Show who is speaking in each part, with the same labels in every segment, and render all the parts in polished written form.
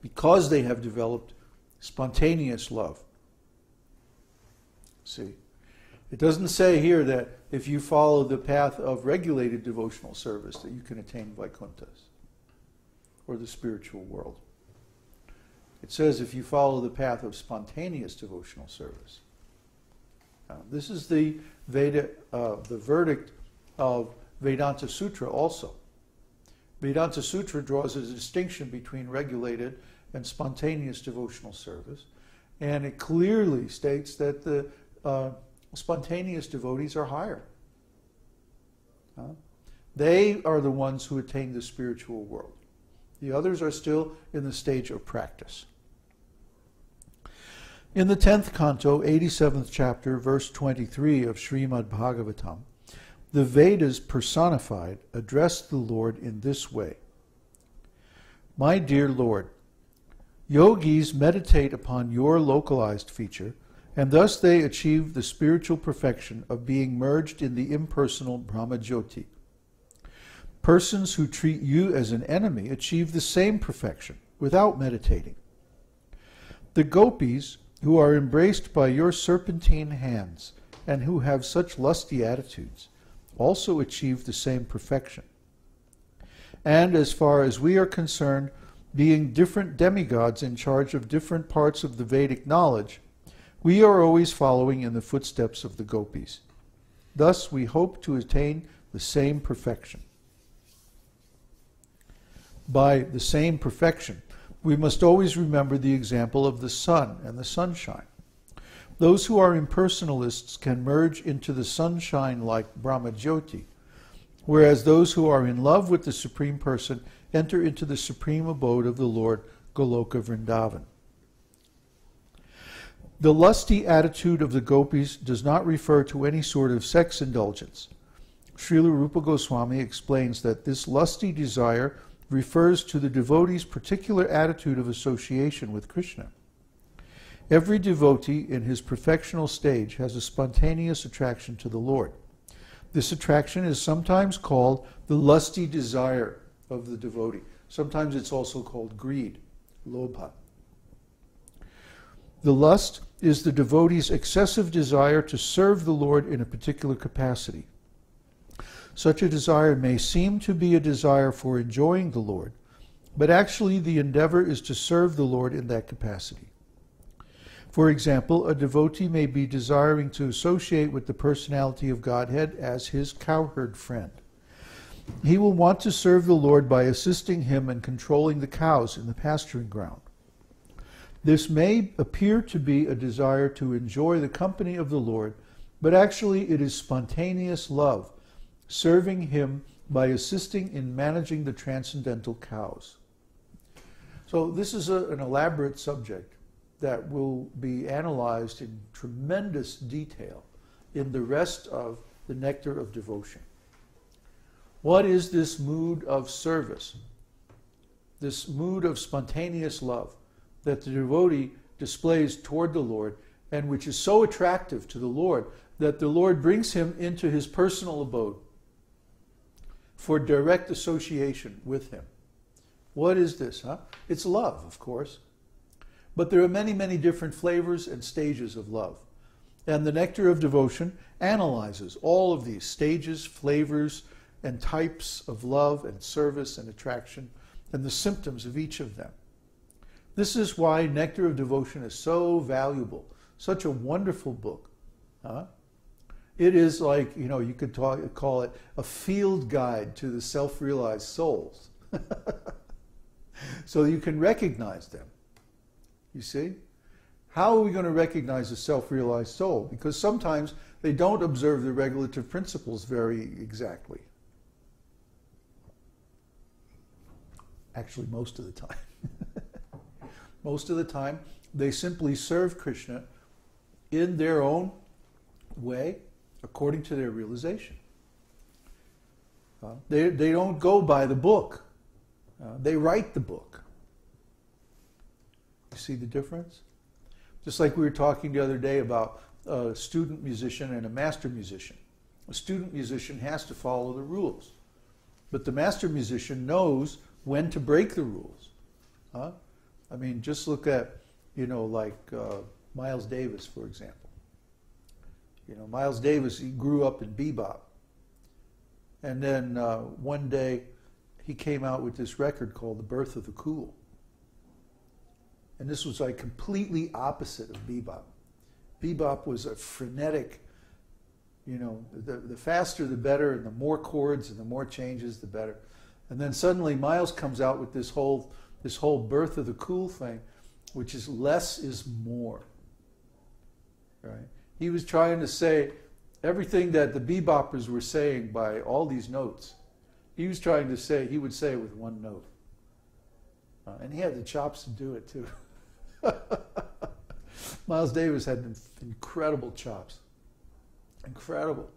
Speaker 1: because they have developed spontaneous love. See? It doesn't say here that if you follow the path of regulated devotional service that you can attain Vaikunthas or the spiritual world. It says if you follow the path of spontaneous devotional service. This is the verdict of Vedānta-sūtra also. Vedānta-sūtra draws a distinction between regulated and spontaneous devotional service, and it clearly states that the spontaneous devotees are higher. They are the ones who attain the spiritual world. The others are still in the stage of practice. In the 10th canto, 87th chapter, verse 23 of Śrīmad-Bhāgavatam, the Vedas personified address the Lord in this way. My dear Lord, yogis meditate upon your localized feature, and thus they achieve the spiritual perfection of being merged in the impersonal Brahma-jyoti. Persons who treat you as an enemy achieve the same perfection without meditating. The gopis, who are embraced by your serpentine hands and who have such lusty attitudes, also achieve the same perfection. And as far as we are concerned, being different demigods in charge of different parts of the Vedic knowledge, we are always following in the footsteps of the gopis. Thus we hope to attain the same perfection. By the same perfection, we must always remember the example of the sun and the sunshine. Those who are impersonalists can merge into the sunshine like Brahma-jyoti, whereas those who are in love with the Supreme Person enter into the supreme abode of the Lord, Goloka Vrindavan. The lusty attitude of the gopis does not refer to any sort of sex indulgence. Srila Rupa Goswami explains that this lusty desire refers to the devotee's particular attitude of association with Krishna. Every devotee in his perfectional stage has a spontaneous attraction to the Lord. This attraction is sometimes called the lusty desire of the devotee. Sometimes it's also called greed, lobha. The lust is the devotee's excessive desire to serve the Lord in a particular capacity. Such a desire may seem to be a desire for enjoying the Lord, but actually the endeavor is to serve the Lord in that capacity. For example, a devotee may be desiring to associate with the personality of Godhead as his cowherd friend. He will want to serve the Lord by assisting him in controlling the cows in the pasturing ground. This may appear to be a desire to enjoy the company of the Lord, but actually it is spontaneous love, serving him by assisting in managing the transcendental cows. So this is an elaborate subject that will be analyzed in tremendous detail in the rest of the Nectar of Devotion. What is this mood of service, this mood of spontaneous love that the devotee displays toward the Lord, and which is so attractive to the Lord that the Lord brings him into his personal abode for direct association with him? What is this, huh? It's love, of course. But there are many, many different flavors and stages of love. And the Nectar of Devotion analyzes all of these stages, flavors, and types of love and service and attraction, and the symptoms of each of them. This is why Nectar of Devotion is so valuable, such a wonderful book. It is like, you could call it a field guide to the self-realized souls. So you can recognize them. You see? How are we going to recognize a self-realized soul? Because sometimes they don't observe the regulative principles very exactly. Actually, most of the time. Most of the time, they simply serve Krishna in their own way, according to their realization. They don't go by the book. They write the book. You see the difference? Just like we were talking the other day about a student musician and a master musician. A student musician has to follow the rules, but the master musician knows when to break the rules. I mean, just look at, like Miles Davis, for example. Miles Davis, he grew up in bebop. And then one day, he came out with this record called The Birth of the Cool. And this was like completely opposite of bebop. Bebop was a frenetic, the faster the better, and the more chords and the more changes the better. And then suddenly Miles comes out with this whole Birth of the Cool thing, which is less is more. Right? He was trying to say everything that the beboppers were saying by all these notes. He was trying to say, he would say it with one note. And he had the chops to do it too. Miles Davis had incredible chops. Incredible.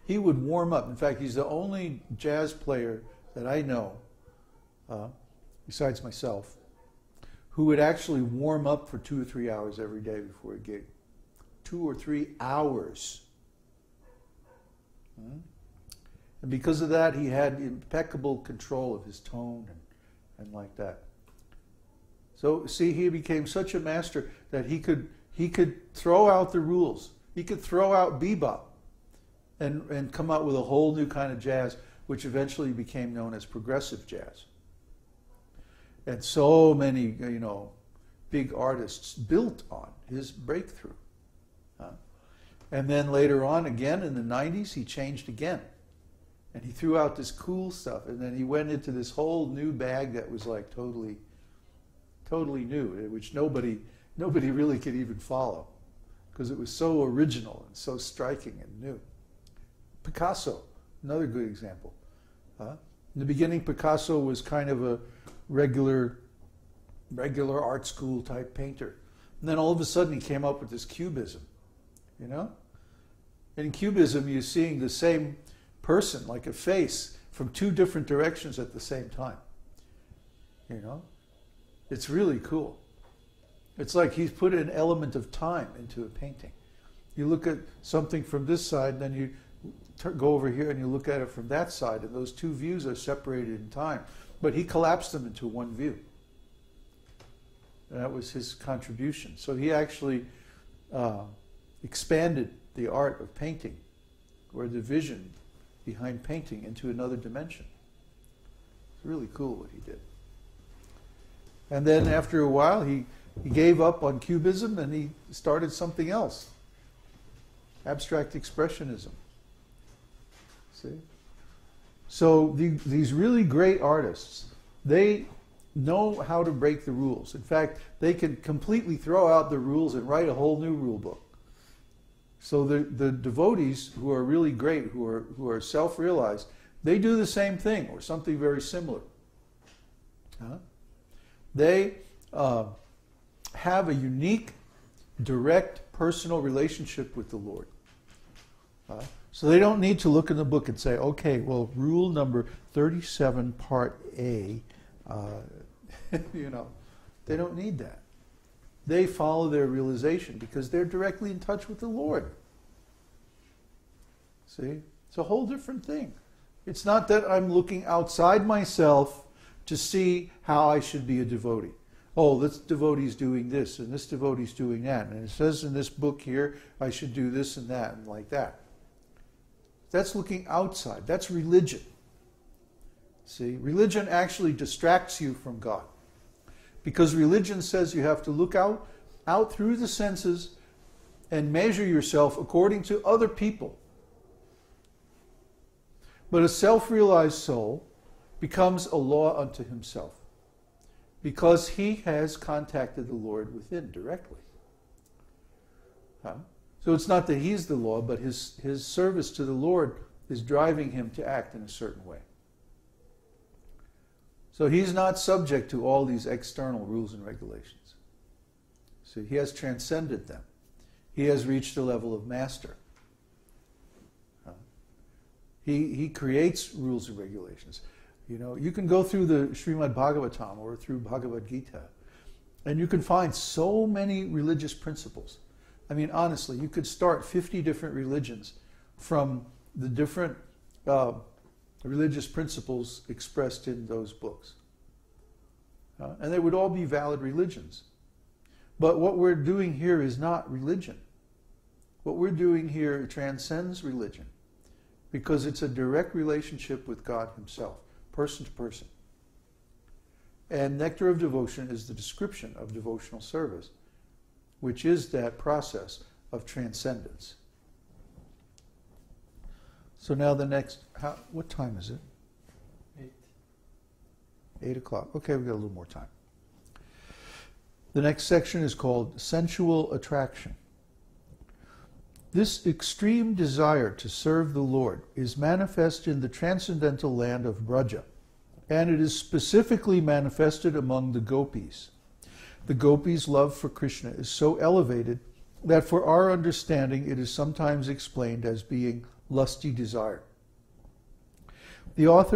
Speaker 1: He would warm up. In fact, he's the only jazz player that I know, besides myself, who would actually warm up for 2 or 3 hours every day before a gig. 2 or 3 hours. And because of that, he had impeccable control of his tone and like that. So, see, he became such a master that he could throw out the rules. He could throw out bebop and come out with a whole new kind of jazz, which eventually became known as progressive jazz. And so many, big artists built on his breakthrough. And then later on, again in the 90s, he changed again. And he threw out this cool stuff. And then he went into this whole new bag that was like totally new, which nobody really could even follow, because it was so original and so striking and new. Picasso, another good example. In the beginning, Picasso was kind of a regular art school type painter. And then all of a sudden he came up with this cubism, In cubism, you're seeing the same person, like a face, from 2 different directions at the same time. It's really cool. It's like he's put an element of time into a painting. You look at something from this side, then you go over here and you look at it from that side, and those 2 views are separated in time. But he collapsed them into one view. And that was his contribution. So he actually expanded the art of painting, or the vision behind painting, into another dimension. It's really cool what he did. And then after a while, he gave up on cubism and he started something else. Abstract expressionism. See? So these really great artists, they know how to break the rules. In fact, they can completely throw out the rules and write a whole new rule book. So the devotees who are really great, who are self-realized, they do the same thing or something very similar. They have a unique, direct, personal relationship with the Lord. So they don't need to look in the book and say, okay, well, rule number 37, part A, they don't need that. They follow their realization because they're directly in touch with the Lord. See? It's a whole different thing. It's not that I'm looking outside myself to see how I should be a devotee. Oh, this devotee's doing this, and this devotee's doing that, and it says in this book here, I should do this and that, and like that. That's looking outside. That's religion. See? Religion actually distracts you from God. Because religion says you have to look out through the senses and measure yourself according to other people. But a self-realized soul becomes a law unto himself because he has contacted the Lord within directly. So it's not that he's the law, but his service to the Lord is driving him to act in a certain way. So he's not subject to all these external rules and regulations. So he has transcended them. He has reached a level of master. He creates rules and regulations. You can go through the Śrīmad-Bhāgavatam or through Bhagavad-gītā, and you can find so many religious principles. I mean, honestly, you could start 50 different religions from the different religious principles expressed in those books. And they would all be valid religions. But what we're doing here is not religion. What we're doing here transcends religion, because it's a direct relationship with God himself, person to person. And Nectar of Devotion is the description of devotional service, which is that process of transcendence. So now the next, what time is it? 8 o'clock. Okay, we've got a little more time. The next section is called Sensual Attraction. This extreme desire to serve the Lord is manifest in the transcendental land of Braja, and it is specifically manifested among the gopis. The gopis' love for Krishna is so elevated that for our understanding it is sometimes explained as being lusty desire. The author